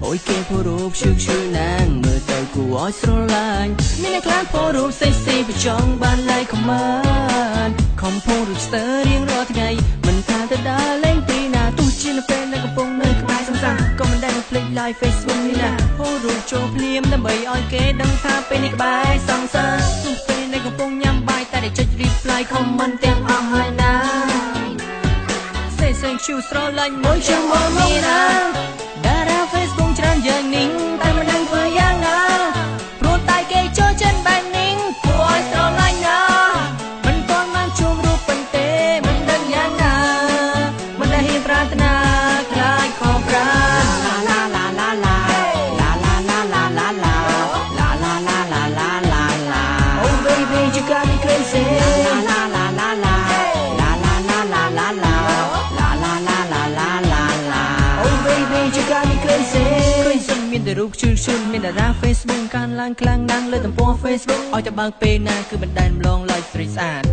ôi kê phô rụp chư nàng mơ tờ của oi sro lạnh mi nè khát phô rụp say say bị trong ban lại không man không phô rụp sơ riêng rõ thì ngày mình tha ta đã lên tí nà tu chi nè phê nè cầm phong nơi cầm ai sang sang còn mình đang play live Facebook ni nè phô rụp cho phim đâm bầy oi kê đăng tha phê nè cầm ai sang sang tu phê nè cầm phong nhắm bài ta để cho reply comment tiếng hai na say say chiu sro lạnh mỗi trong mỗi mi na đã ra Facebook tràn dần nín ta mình đang vừa giang na pro tay kê cho chân bàn nín của ai sro lạnh na mình con mang chuông rụp bình tê mình đang giang na mình đã hiền pratana khai khom ra la la la la la la la la la la la la la la la la la la oh baby you got me crazy la la la la la la la la la la la la la la la la la la oh baby you got me crazy crazy មានតែរូបជឿនជឿនមានតារា Facebook កាន់ឡើងខ្លាំងណាស់លើទំព័រ Facebook ឲ្យតែបើកពេលណាគឺមិនដែលម្លងឡើយស្រីស្អាត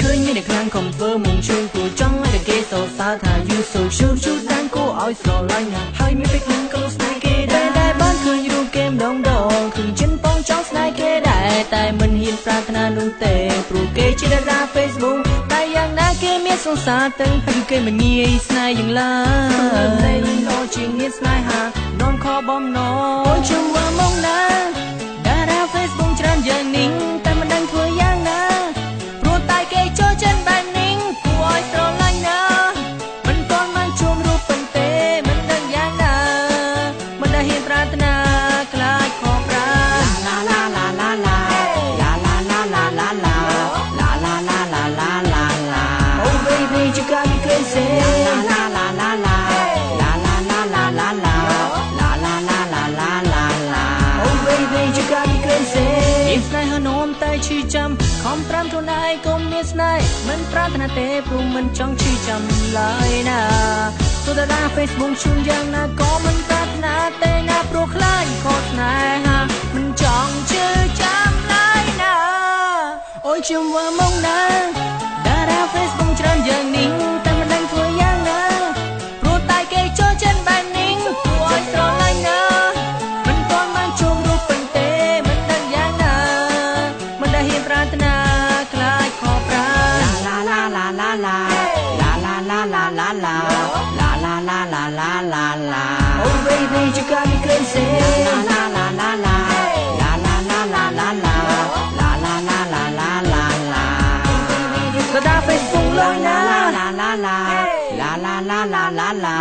ឃើញមានតែខ្លាំងខំធ្វើមុំជឿនគួរចង់ឲ្យតែគេសរសើរថា you so sure ជូនដានគួរឲ្យស្រឡាញ់ណាស់ហើយមានពេលខ្លះក៏ស្នេហ៍គេដែរដែលបានឃើញរូបគេម្ដងដងគឺចិនបងចង់ស្នេហ៍គេដែរតែមិនហ៊ានប្រាថ្នានោះទេព្រោះគេជាតារា Facebook តែយ៉ាងណាគេមានសង្សារទៅហើយគេមិនងាយស្នេហ៍យ៉ាងឡើយដល់ជាងមានស្នេហានន់ខបំណងអូនជុំមើលមកណាតារា Facebook ច្រើនយ៉ាងនេះតែមិនដឹងធ្វើយ៉ាងណាព្រោះតែគេចូលចិនបាននេះគួរឲ្យស្រឡាញ់ណាមិនទាន់បានជួបរូបប៉ុន្តែមិនដឹងយ៉ាងណាមិនដែលហ៊ានប្រាថ្នាខ្លាចខកប្រាឡាឡាឡាឡាឡាឡាឡាឡាឡាឡាឡាឡាឡាឡាឡាឡាឡាឡាឡា Oh baby you got me crazyឡាឡាឡាឡាឡាឡាឡាឡាឡាឡាឡាឡាឡាឡាឡាឡាឡាឡា Oh baby you got me crazy មានស្នេហ៍នោមតែឈឺចាំខំប្រាំខ្លួនឯងកុំមានស្នេហ៍មិនប្រាថ្នាទេព្រោះមិនចង់ឈឺចាំឡើយណាទោះតារា Facebook ជូនយ៉ាងណាក៏មិនប្រាថ្នាទេណាព្រោះខ្លាចខកស្នេហាមិនចង់ឈឺចាំឡើយណាអូយជុំមើលមកណាតារា Facebook ច្រើនយ៉ាងនេះតែមិនដឹងធ្វើយ៉ាងណាព្រោះតែគេចូលចិនបាននេះគួរឲ្យស្រឡាញ់ណាមិនទាន់បានជួបរូបប៉ុន្តែមិនដឹងយ៉ាងណាមិនដែលហ៊ានប្រាថ្នាខ្លាចខកប្រាឡាឡាឡាឡាឡាឡាឡាឡាឡាឡាឡាឡាឡាឡាឡាឡាឡាឡាឡា Oh baby you got me crazy ឡាឡាឡាឡាឡាឡាឡាឡាឡាឡាឡាឡាឡាឡាឡាឡាឡាឡាតារា Facebook ឡើយណាឡាឡាឡាឡាឡាឡាឡាឡាឡា